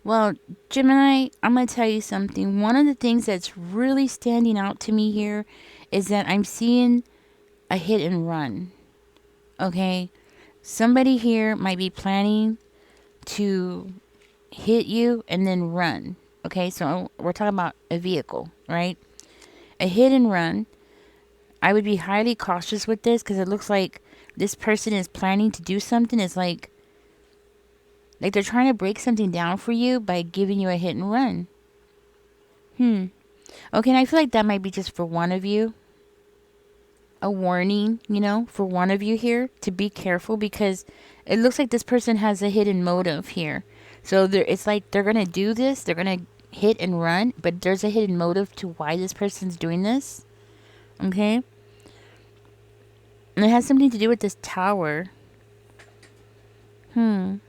Well, Gemini, I'm going to tell you something. One of the things that's really standing out to me here is that I'm seeing a hit and run. Okay? Somebody here might be planning to hit you and then run. Okay? So we're talking about a vehicle, right? A hit and run. I would be highly cautious with this because it looks like this person is planning to do something. It's like they're trying to break something down for you by giving you a hit and run. Okay, and I feel like that might be just for one of you. A warning, for one of you here to be careful because it looks like this person has a hidden motive here. So it's like they're going to do this, they're going to hit and run, but there's a hidden motive to why this person's doing this. Okay? And it has something to do with this tower. And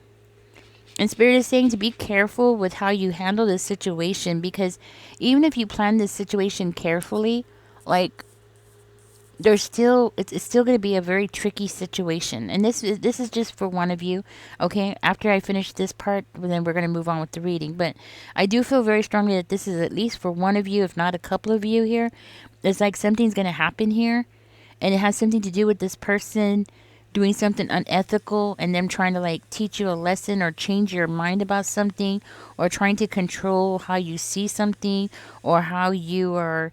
Spirit is saying to be careful with how you handle this situation because even if you plan this situation carefully, like there's still it's still going to be a very tricky situation. And this is just for one of you. Okay, after I finish this part, then we're going to move on with the reading. But I do feel very strongly that this is at least for one of you, if not a couple of you here. It's like something's going to happen here, and it has something to do with this person doing something unethical and them trying to like teach you a lesson or change your mind about something or trying to control how you see something or how you are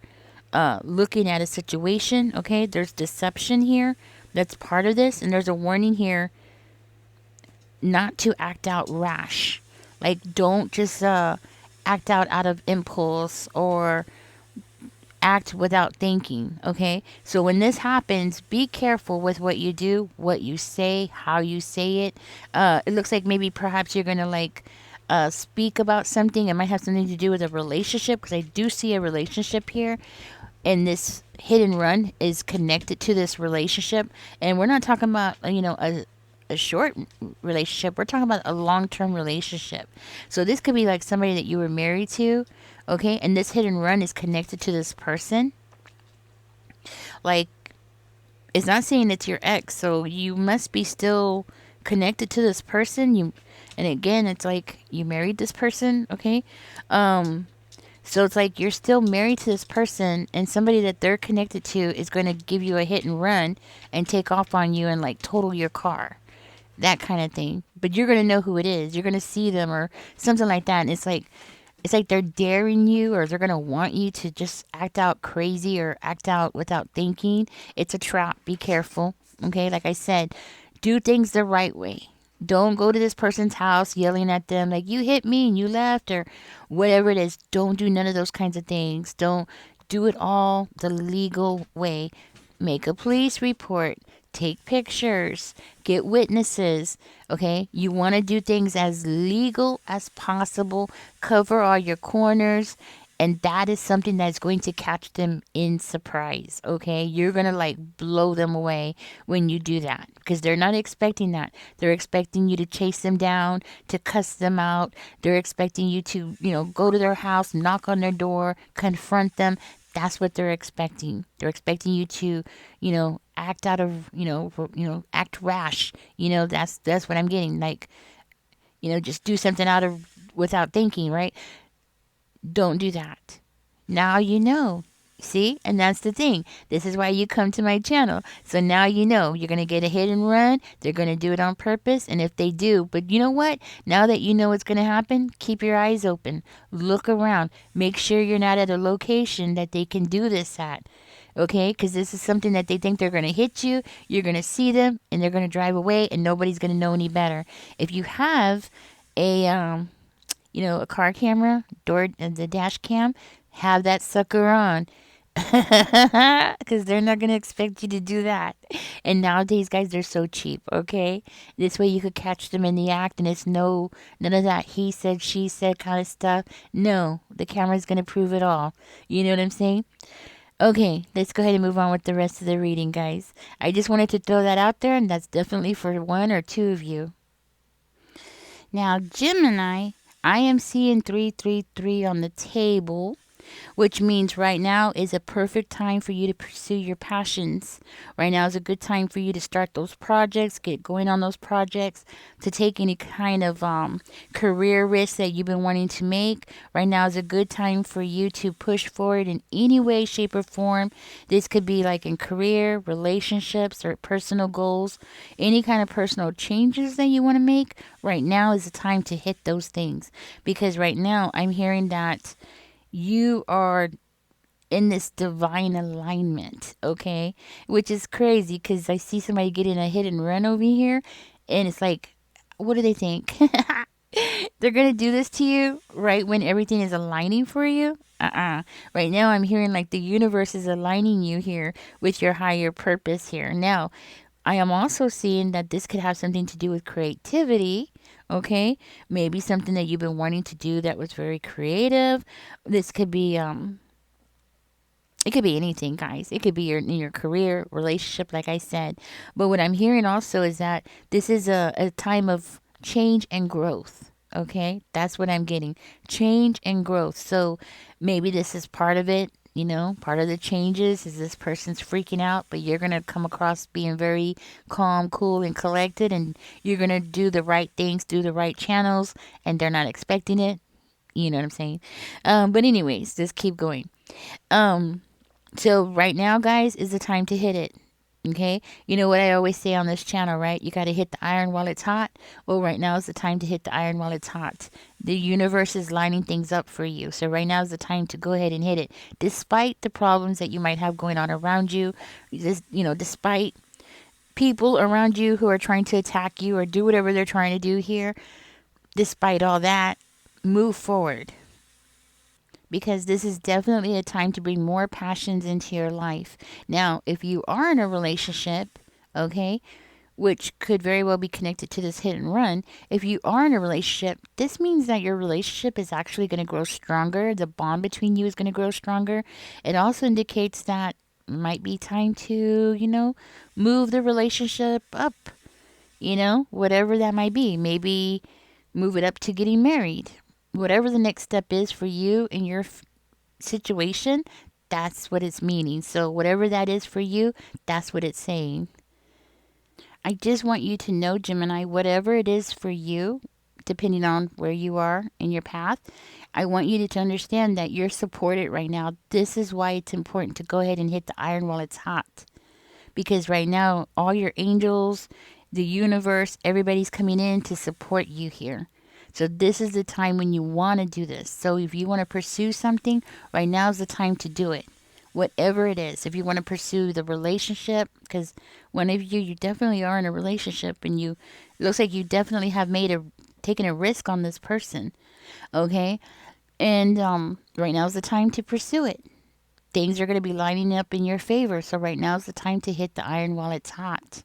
looking at a situation. Okay, there's deception here that's part of this, and there's a warning here not to act out rash. Like, don't just act out of impulse or act without thinking. Okay, so when this happens, be careful with what you do, what you say, how you say it. It looks like maybe perhaps you're gonna like speak about something. It might have something to do with a relationship because I do see a relationship here, and this hit and run is connected to this relationship. And we're not talking about a short relationship. We're talking about a long-term relationship. So this could be like somebody that you were married to, okay? And this hit and run is connected to this person. Like, it's not saying it's your ex, so you must be still connected to this person. And again, it's like you married this person, okay? So it's like you're still married to this person, and somebody that they're connected to is going to give you a hit and run and take off on you and like total your car, that kind of thing. But you're going to know who it is. You're going to see them or something like that. And it's like they're daring you, or they're going to want you to just act out crazy or act out without thinking. It's a trap. Be careful. Okay? Like I said, do things the right way. Don't go to this person's house yelling at them like you hit me and you left or whatever it is. Don't do none of those kinds of things. Don't do it all the legal way. Make a police report. Take pictures. Get witnesses. Okay? You want to do things as legal as possible. Cover all your corners. And that is something that's going to catch them in surprise. Okay? You're going to like blow them away when you do that because they're not expecting that. They're expecting you to chase them down, to cuss them out. They're expecting you to, go to their house, knock on their door, confront them. That's what they're expecting. They're expecting you to, act out of, act rash. That's what I'm getting. Like, just do something out of without thinking, right? Don't do that. Now you know. See? And that's the thing. This is why you come to my channel. So now you know you're going to get a hit and run. They're going to do it on purpose. And if they do, but you know what? Now that you know what's going to happen, keep your eyes open. Look around. Make sure you're not at a location that they can do this at. Okay? Because this is something that they think they're going to hit you. You're going to see them and they're going to drive away and nobody's going to know any better. If you have a a car camera, the dash cam, have that sucker on. Because they're not going to expect you to do that. And nowadays, guys, they're so cheap, okay? This way you could catch them in the act and it's none of that he said, she said kind of stuff. No, the camera's going to prove it all. You know what I'm saying? Okay, let's go ahead and move on with the rest of the reading, guys. I just wanted to throw that out there, and that's definitely for one or two of you. Now, Gemini, I am seeing 333 on the table. which means right now is a perfect time for you to pursue your passions. Right now is a good time for you to start those projects, get going on those projects, to take any kind of career risk that you've been wanting to make. Right now is a good time for you to push forward in any way, shape, or form. This could be like in career, relationships, or personal goals, any kind of personal changes that you want to make. Right now is the time to hit those things, because right now I'm hearing that you are in this divine alignment, okay? Which is crazy because I see somebody getting a hit and run over here, and it's like, what do they think? They're gonna do this to you right when everything is aligning for you? Right now, I'm hearing like the universe is aligning you here with your higher purpose here. Now, I am also seeing that this could have something to do with creativity. Okay, maybe something that you've been wanting to do that was very creative. This could be it could be anything, guys. It could be your in your career, relationship, like I said. But what I'm hearing also is that this is a time of change and growth. Okay, that's what I'm getting. Change and growth. So maybe this is part of it. You know, part of the changes is this person's freaking out, but you're going to come across being very calm, cool, and collected, and you're going to do the right things, do the right channels, and they're not expecting it. You know what I'm saying? But, anyways, just keep going. Um, so right now, guys, is the time to hit it. Okay, you know what I always say on this channel, right? You got to hit the iron while it's hot. Well, right now is the time to hit the iron while it's hot. The universe is lining things up for you. So right now is the time to go ahead and hit it. Despite the problems that you might have going on around you, just, despite people around you who are trying to attack you or do whatever they're trying to do here, despite all that, move forward, because this is definitely a time to bring more passions into your life. Now, if you are in a relationship, okay, which could very well be connected to this hit and run, if you are in a relationship, this means that your relationship is actually going to grow stronger. The bond between you is going to grow stronger. It also indicates that it might be time to, move the relationship up, whatever that might be. Maybe move it up to getting married. Whatever the next step is for you in your situation, that's what it's meaning. So, whatever that is for you, that's what it's saying. I just want you to know, Gemini, whatever it is for you, depending on where you are in your path, I want you to understand that you're supported right now. This is why it's important to go ahead and hit the iron while it's hot. Because right now, all your angels, the universe, everybody's coming in to support you here. So this is the time when you want to do this. So if you want to pursue something, right now is the time to do it. Whatever it is. If you want to pursue the relationship, because one of you definitely are in a relationship, and it looks like you definitely have taken a risk on this person. Okay? And right now is the time to pursue it. Things are going to be lining up in your favor. So right now is the time to hit the iron while it's hot.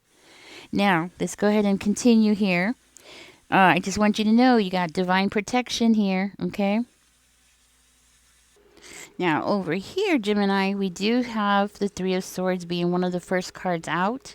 Now, let's go ahead and continue here. I just want you to know you got divine protection here, okay? Now, over here, Gemini, we do have the Three of Swords being one of the first cards out,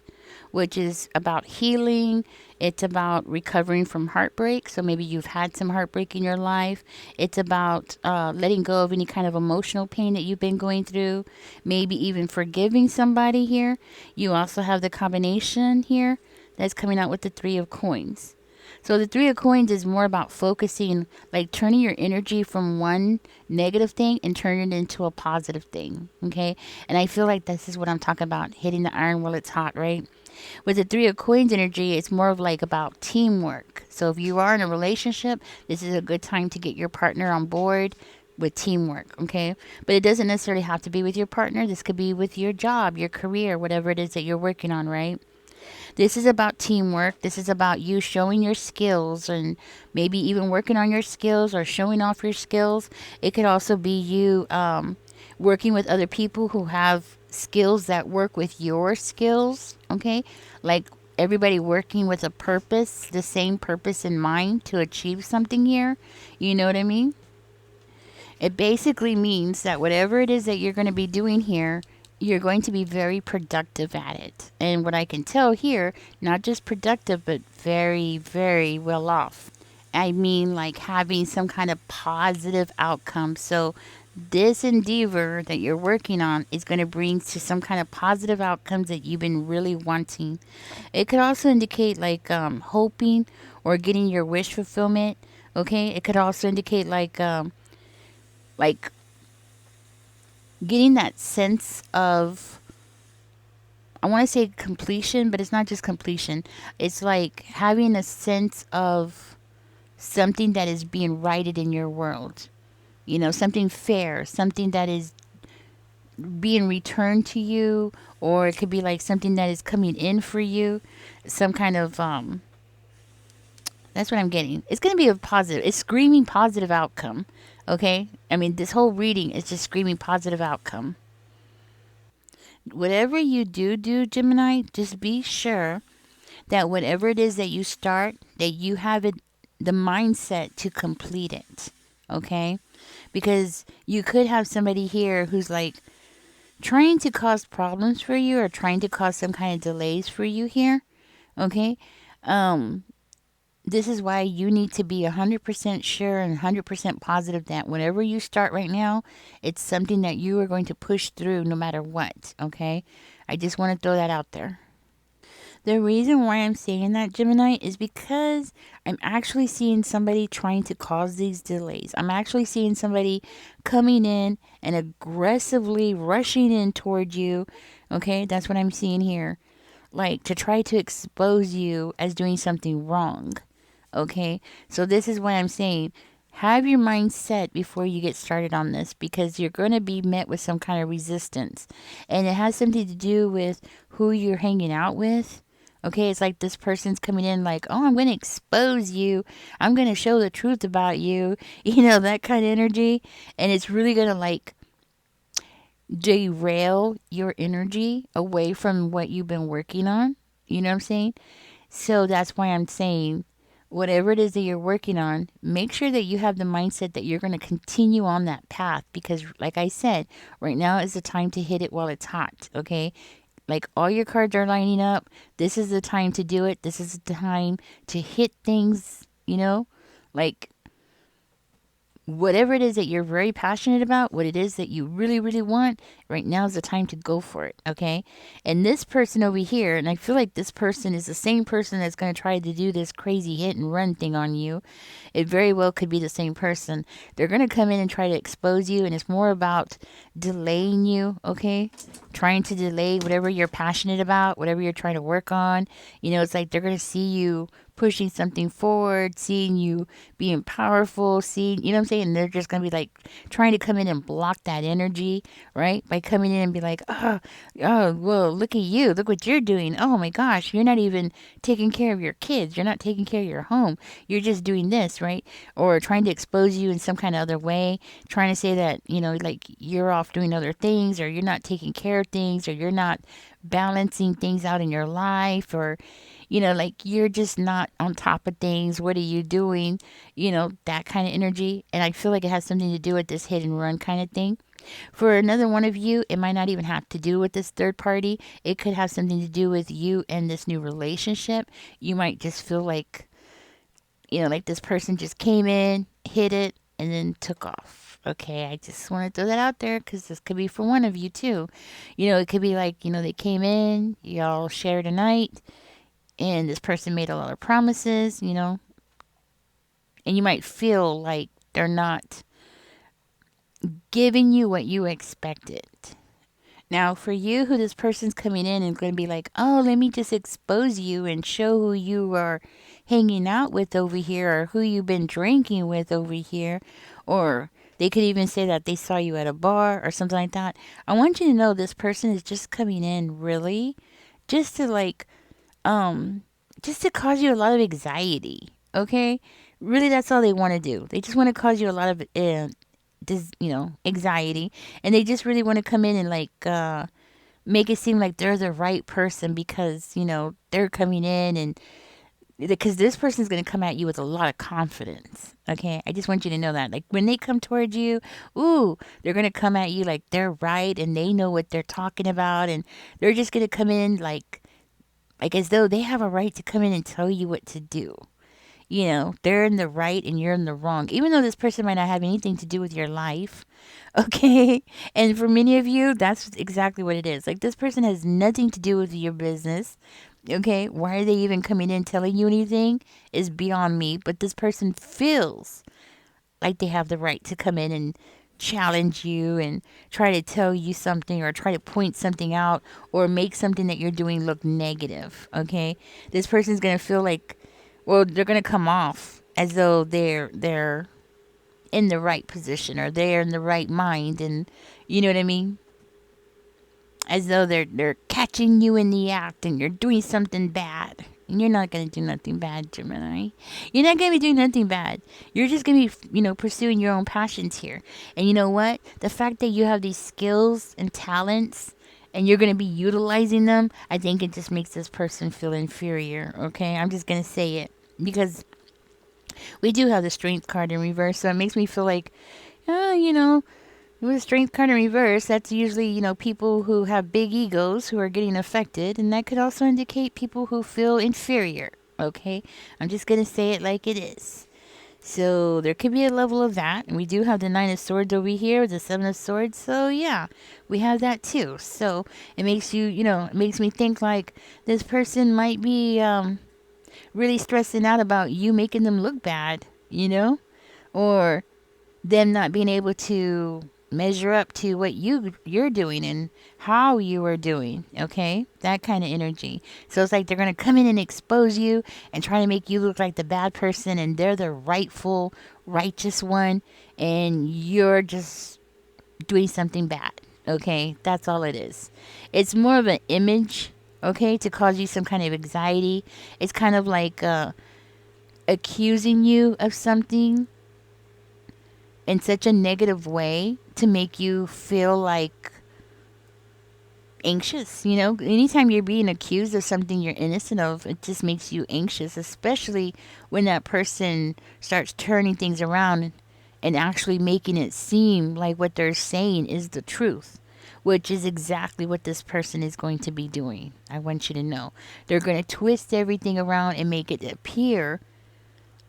which is about healing. It's about recovering from heartbreak. So maybe you've had some heartbreak in your life. It's about letting go of any kind of emotional pain that you've been going through. Maybe even forgiving somebody here. You also have the combination here that's coming out with the Three of Coins. So the Three of Coins is more about focusing, like turning your energy from one negative thing and turning it into a positive thing. Okay. And I feel like this is what I'm talking about, hitting the iron while it's hot, right? With the Three of Coins energy, it's more of like about teamwork. So if you are in a relationship, this is a good time to get your partner on board with teamwork, okay? But it doesn't necessarily have to be with your partner. This could be with your job, your career, whatever it is that you're working on, right? This is about teamwork. This is about you showing your skills and maybe even working on your skills or showing off your skills. It could also be you working with other people who have skills that work with your skills, okay? Like everybody working with a purpose, the same purpose in mind to achieve something here. You know what I mean? It basically means that whatever it is that you're going to be doing here, you're going to be very productive at it. And what I can tell here, not just productive, but very, very well off. I mean, like having some kind of positive outcome. So This endeavor that you're working on is going to bring to some kind of positive outcomes that you've been really wanting. It could also indicate like hoping or getting your wish fulfillment. Okay, it could also indicate like getting that sense of, I want to say completion, but it's not just completion. It's like having a sense of something that is being righted in your world. Something fair, something that is being returned to you, or it could be like something that is coming in for you, some kind of that's what I'm getting. It's going to be a positive. It's screaming positive outcome. Okay? I mean, this whole reading is just screaming positive outcome. Whatever you do, Gemini, just be sure that whatever it is that you start, that you have it, the mindset to complete it. Okay? Because you could have somebody here who's like trying to cause problems for you or trying to cause some kind of delays for you here. Okay? Um, this is why you need to be 100% sure and 100% positive that whatever you start right now, it's something that you are going to push through no matter what. Okay? I just want to throw that out there. The reason why I'm saying that, Gemini, is because I'm actually seeing somebody trying to cause these delays. I'm actually seeing somebody coming in and aggressively rushing in toward you. Okay, that's what I'm seeing here. Like to try to expose you as doing something wrong. Okay, so this is what I'm saying. Have your mind set before you get started on this because you're going to be met with some kind of resistance. And it has something to do with who you're hanging out with. Okay, it's like this person's coming in like, oh, I'm going to expose you. I'm going to show the truth about you. That kind of energy. And it's really going to like derail your energy away from what you've been working on. You know what I'm saying? So that's why I'm saying whatever it is that you're working on, make sure that you have the mindset that you're going to continue on that path because, like I said, right now is the time to hit it while it's hot. Okay. Like all your cards are lining up. This is the time to do it. This is the time to hit things, like whatever it is that you're very passionate about, what it is that you really, really want, right now is the time to go for it, okay? And this person over here, and I feel like this person is the same person that's going to try to do this crazy hit and run thing on you. It very well could be the same person. They're going to come in and try to expose you, and it's more about delaying you, okay? Trying to delay whatever you're passionate about, whatever you're trying to work on. It's like they're going to see you pushing something forward, seeing you being powerful, seeing, you know what I'm saying? They're just going to be like trying to come in and block that energy, right? By coming in and be like, oh, well, look at you. Look what you're doing. Oh my gosh, you're not even taking care of your kids. You're not taking care of your home. You're just doing this, right? Or trying to expose you in some kind of other way, trying to say that, like you're off doing other things or you're not taking care of things or you're not balancing things out in your life or like you're just not on top of things. What are you doing? That kind of energy. And I feel like it has something to do with this hit and run kind of thing. For another one of you, it might not even have to do with this third party. It could have something to do with you and this new relationship. You might just feel like, like this person just came in, hit it, and then took off. Okay, I just want to throw that out there because this could be for one of you too. It could be like, they came in, y'all shared a night, and this person made a lot of promises, and you might feel like they're not giving you what you expected. Now, for you, who this person's coming in and going to be like, oh, let me just expose you and show who you are hanging out with over here or who you've been drinking with over here. Or they could even say that they saw you at a bar or something like that. I want you to know this person is just coming in really just to um, just to cause you a lot of anxiety. Okay, really, that's all they want to do. They just want to cause you a lot of anxiety, and they just really want to come in and make it seem like they're the right person because they're coming in and because this person's going to come at you with a lot of confidence. Okay, I just want you to know that, like when they come towards you, ooh, they're going to come at you like they're right and they know what they're talking about, and they're just going to come in like as though they have a right to come in and tell you what to do. they're in the right and you're in the wrong, even though this person might not have anything to do with your life. Okay. And for many of you, that's exactly what it is. Like, this person has nothing to do with your business. Okay. Why are they even coming in telling you anything is beyond me. But this person feels like they have the right to come in and challenge you and try to tell you something or try to point something out or make something that you're doing look negative. Okay. This person's going to feel like, well, they're going to come off as though they're in the right position or they're in the right mind, and you know what I mean, as though they're catching you in the act and you're doing something bad. And you're not going to do nothing bad, Gemini. You're not going to be doing nothing bad. You're just going to be, pursuing your own passions here. And you know what? The fact that you have these skills and talents and you're going to be utilizing them, I think it just makes this person feel inferior. Okay? I'm just going to say it. Because we do have the strength card in reverse. So it makes me feel like, with a strength card in reverse, that's usually, people who have big egos who are getting affected. And that could also indicate people who feel inferior. Okay? I'm just going to say it like it is. So there could be a level of that. And we do have the Nine of Swords over here, the Seven of Swords. So yeah, we have that too. So it makes it makes me think like this person might be really stressing out about you making them look bad, or them not being able to measure up to what you're doing and how you are doing. Okay, that kind of energy. So it's like they're going to come in and expose you and try to make you look like the bad person and they're the rightful righteous one, and you're just doing something bad. Okay, that's all it is. It's more of an image, okay, to cause you some kind of anxiety. It's kind of like accusing you of something in such a negative way to make you feel like anxious. Anytime you're being accused of something you're innocent of, it just makes you anxious, especially when that person starts turning things around and actually making it seem like what they're saying is the truth, which is exactly what this person is going to be doing. I want you to know. They're going to twist everything around and make it appear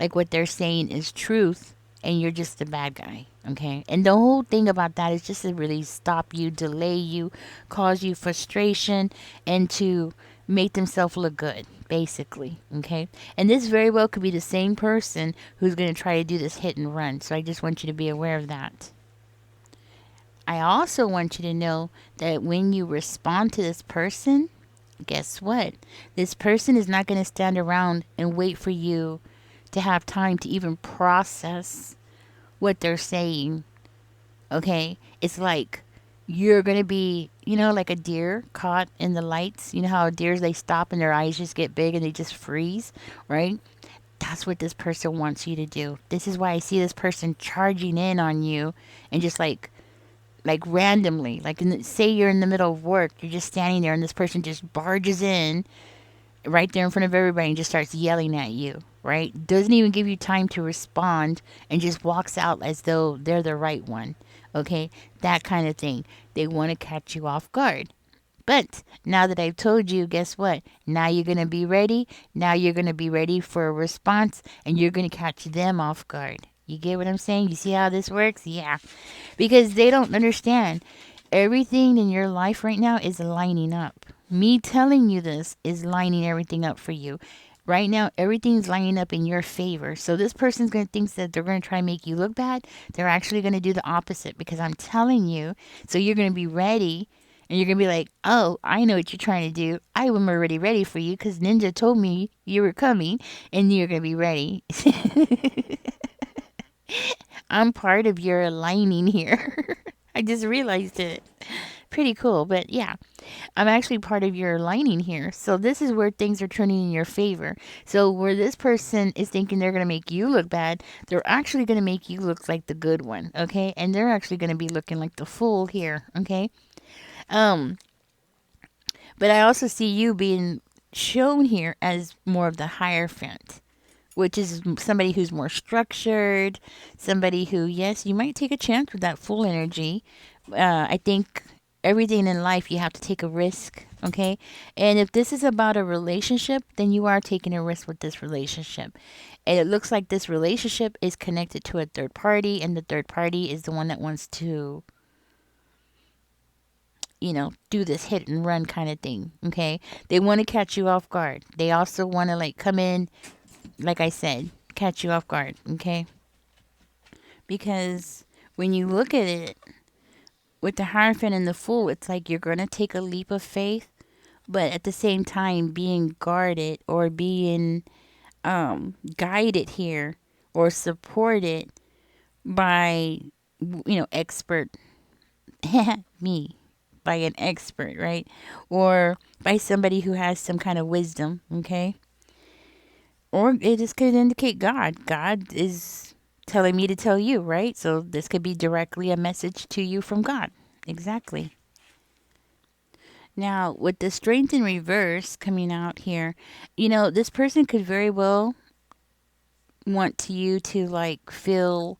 like what they're saying is truth, and you're just the bad guy. Okay. And the whole thing about that is just to really stop you, delay you, cause you frustration, and to make themselves look good, basically. Okay. And this very well could be the same person who's going to try to do this hit and run. So I just want you to be aware of that. I also want you to know that when you respond to this person, guess what? This person is not going to stand around and wait for you to have time to even process what they're saying. Okay? It's like you're going to be, like a deer caught in the lights. You know how deers, they stop and their eyes just get big and they just freeze, right? That's what this person wants you to do. This is why I see this person charging in on you and just like randomly, like say you're in the middle of work, you're just standing there and this person just barges in right there in front of everybody and just starts yelling at you, right? Doesn't even give you time to respond and just walks out as though they're the right one. Okay? That kind of thing. They want to catch you off guard. But now that I've told you, guess what? Now you're going to be ready. Now you're going to be ready for a response and you're going to catch them off guard. You get what I'm saying? You see how this works? Yeah. Because they don't understand. Everything in your life right now is lining up. Me telling you this is lining everything up for you. Right now, everything's lining up in your favor. So this person's going to think that they're going to try and make you look bad. They're actually going to do the opposite because I'm telling you. So you're going to be ready and you're going to be like, oh, I know what you're trying to do. I am already ready for you because Ninja told me you were coming and you're going to be ready. I'm part of your aligning here. I just realized it. Pretty cool, but yeah, I'm actually part of your aligning here. So this is where things are turning in your favor. So where this person is thinking they're going to make you look bad, they're actually going to make you look like the good one, okay? And they're actually going to be looking like the fool here, okay? But I also see you being shown here as more of the Hierophant, which is somebody who's more structured, somebody who, yes, you might take a chance with that full energy. I think everything in life you have to take a risk, okay? And if this is about a relationship, then you are taking a risk with this relationship. And it looks like this relationship is connected to a third party, and the third party is the one that wants to, do this hit and run kind of thing. Okay. They want to catch you off guard. They also want to, like, come in, like I said, catch you off guard. Okay. Because when you look at it with the Hierophant and the Fool, it's like you're going to take a leap of faith, but at the same time being guarded or being guided here or supported by, expert me, by an expert, right? Or by somebody who has some kind of wisdom, okay? Or it just could indicate God. God is telling me to tell you, right? So this could be directly a message to you from God. Exactly. Now, with the strength in reverse coming out here, this person could very well want you to, like, feel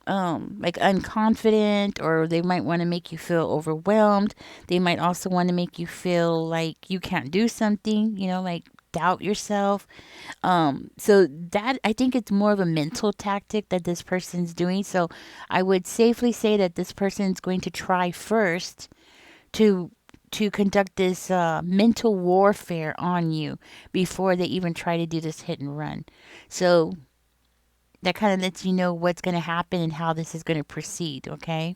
like unconfident, or they might want to make you feel overwhelmed. They might also want to make you feel like you can't do something, like doubt yourself. So that, I think it's more of a mental tactic that this person's doing. So I would safely say that this person's going to try first to conduct this mental warfare on you before they even try to do this hit and run. So that kind of lets you know what's going to happen and how this is going to proceed, okay?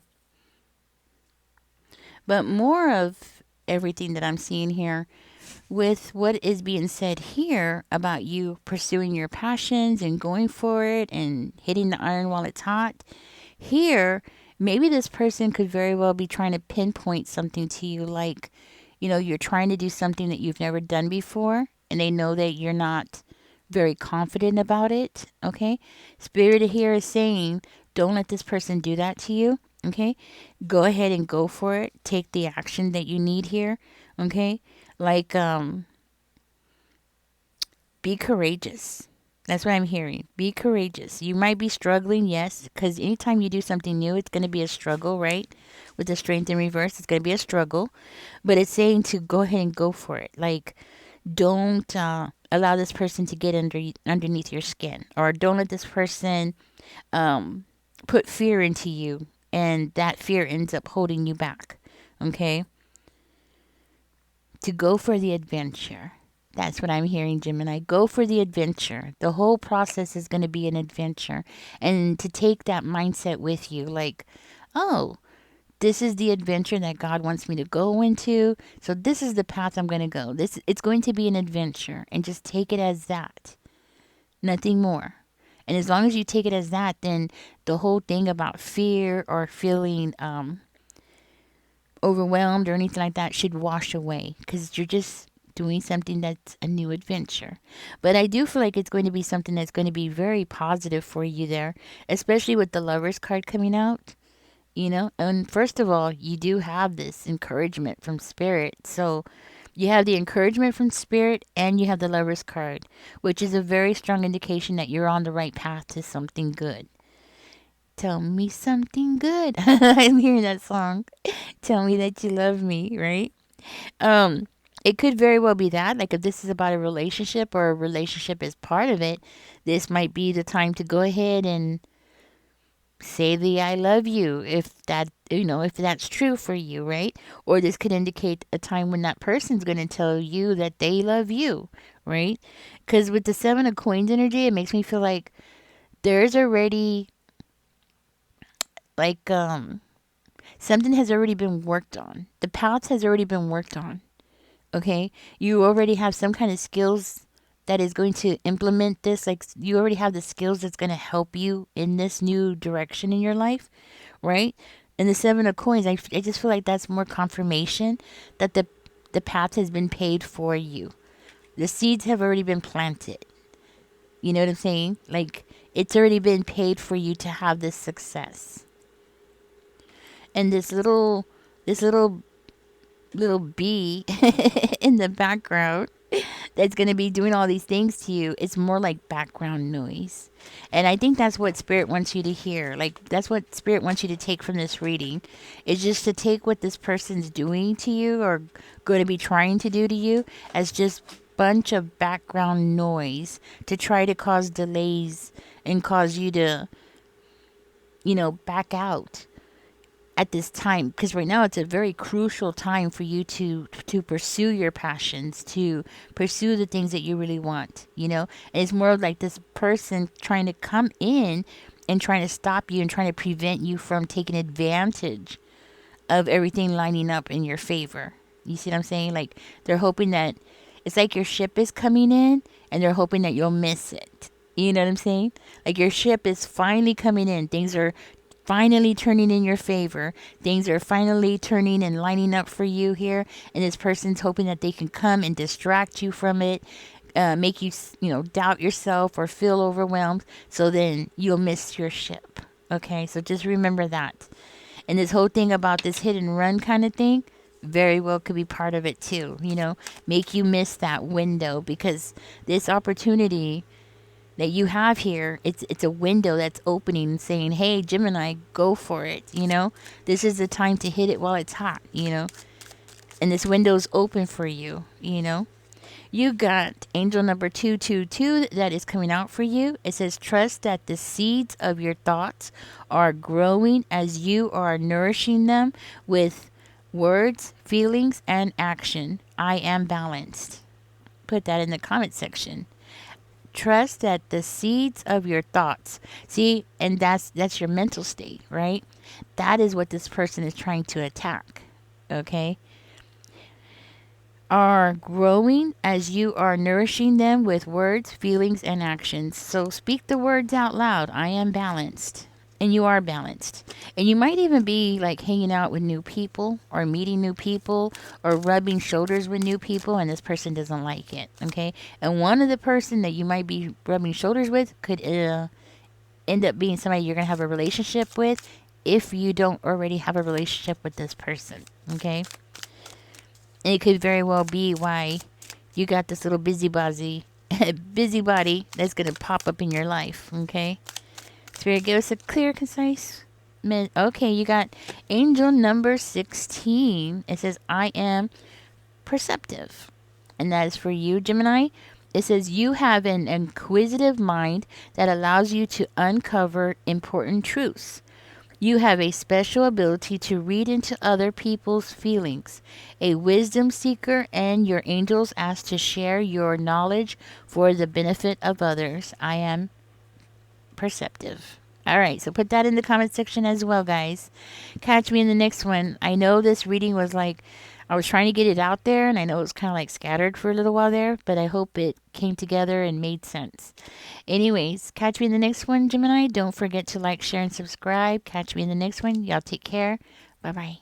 But more of everything that I'm seeing here with what is being said here about you pursuing your passions and going for it and hitting the iron while it's hot, here, maybe this person could very well be trying to pinpoint something to you, like, you're trying to do something that you've never done before, and they know that you're not very confident about it, okay? Spirit here is saying, don't let this person do that to you, okay? Go ahead and go for it. Take the action that you need here, okay? Like, be courageous. That's what I'm hearing. Be courageous. You might be struggling, yes, because anytime you do something new, it's going to be a struggle, right? With the strength in reverse, it's going to be a struggle. But it's saying to go ahead and go for it. Like, don't allow this person to get underneath your skin, or don't let this person put fear into you, and that fear ends up holding you back. Okay? To go for the adventure. That's what I'm hearing, Gemini. Go for the adventure. The whole process is going to be an adventure. And to take that mindset with you, like, oh, this is the adventure that God wants me to go into. So this is the path I'm going to go. It's going to be an adventure, and just take it as that. Nothing more. And as long as you take it as that, then the whole thing about fear or feeling overwhelmed or anything like that should wash away, because you're just doing something that's a new adventure. But I do feel like it's going to be something that's going to be very positive for you there, especially with the Lovers card coming out. And first of all, you do have this encouragement from Spirit. So you have the encouragement from Spirit, and you have the Lovers card, which is a very strong indication that you're on the right path to something good. Tell me something good. I'm hearing that song. Tell me that you love me, right? Um, it could very well be that. Like, if this is about a relationship, or a relationship is part of it, this might be the time to go ahead and say the I love you, if if that's true for you, right? Or this could indicate a time when that person's going to tell you that they love you, right? Because with the Seven of Coins energy, it makes me feel like there's already, like, something has already been worked on. The path has already been worked on. Okay? You already have some kind of skills that is going to implement this. Like, you already have the skills that's going to help you in this new direction in your life, right? And the Seven of Coins, I just feel like that's more confirmation that the path has been paid for you. The seeds have already been planted. You know what I'm saying? Like, it's already been paid for you to have this success. And this little bee in the background that's going to be doing all these things to you, it's more like background noise. And I think that's what Spirit wants you to hear. Like, that's what Spirit wants you to take from this reading. Is just to take what this person's doing to you, or going to be trying to do to you, as just bunch of background noise to try to cause delays and cause you to, back out at this time, because right now it's a very crucial time for you to pursue your passions, to pursue the things that you really want, and it's more of like this person trying to come in and trying to stop you and trying to prevent you from taking advantage of everything lining up in your favor. You see what I'm saying? Like, they're hoping that it's like your ship is coming in and they're hoping that you'll miss it. You know what I'm saying? Like, your ship is finally coming in. Things are finally turning in your favor. Things are finally turning and lining up for you here. And this person's hoping that they can come and distract you from it, make you, doubt yourself or feel overwhelmed. So then you'll miss your ship. Okay, so just remember that. And this whole thing about this hit and run kind of thing very well could be part of it too, make you miss that window, because this opportunity that you have here, it's a window that's opening saying, hey, Gemini, go for it, this is the time to hit it while it's hot, and this window's open for you, You got angel number 222 that is coming out for you. It says, trust that the seeds of your thoughts are growing as you are nourishing them with words, feelings, and action. I am balanced. Put that in the comment section. Trust that the seeds of your thoughts, see, and that's your mental state, right? That is what this person is trying to attack. Okay? Are growing as you are nourishing them with words, feelings, and actions. So speak the words out loud. I am balanced. And you are balanced. And you might even be like hanging out with new people or meeting new people or rubbing shoulders with new people, and this person doesn't like it. Okay? And one of the person that you might be rubbing shoulders with could end up being somebody you're going to have a relationship with if you don't already have a relationship with this person. Okay? And it could very well be why you got this little busybody that's going to pop up in your life, okay? Spirit, give us a clear, concise... Okay, you got angel number 16. It says, I am perceptive. And that is for you, Gemini. It says, you have an inquisitive mind that allows you to uncover important truths. You have a special ability to read into other people's feelings, a wisdom seeker, and your angels ask to share your knowledge for the benefit of others. I am perceptive. All right, so put that in the comment section as well, guys. Catch me in the next one. I know this reading was like, I was trying to get it out there, and I know it was kind of like scattered for a little while there, but I hope it came together and made sense. Anyways, catch me in the next one, Gemini. Don't forget to like, share, and subscribe. Catch me in the next one. Y'all take care. Bye-bye.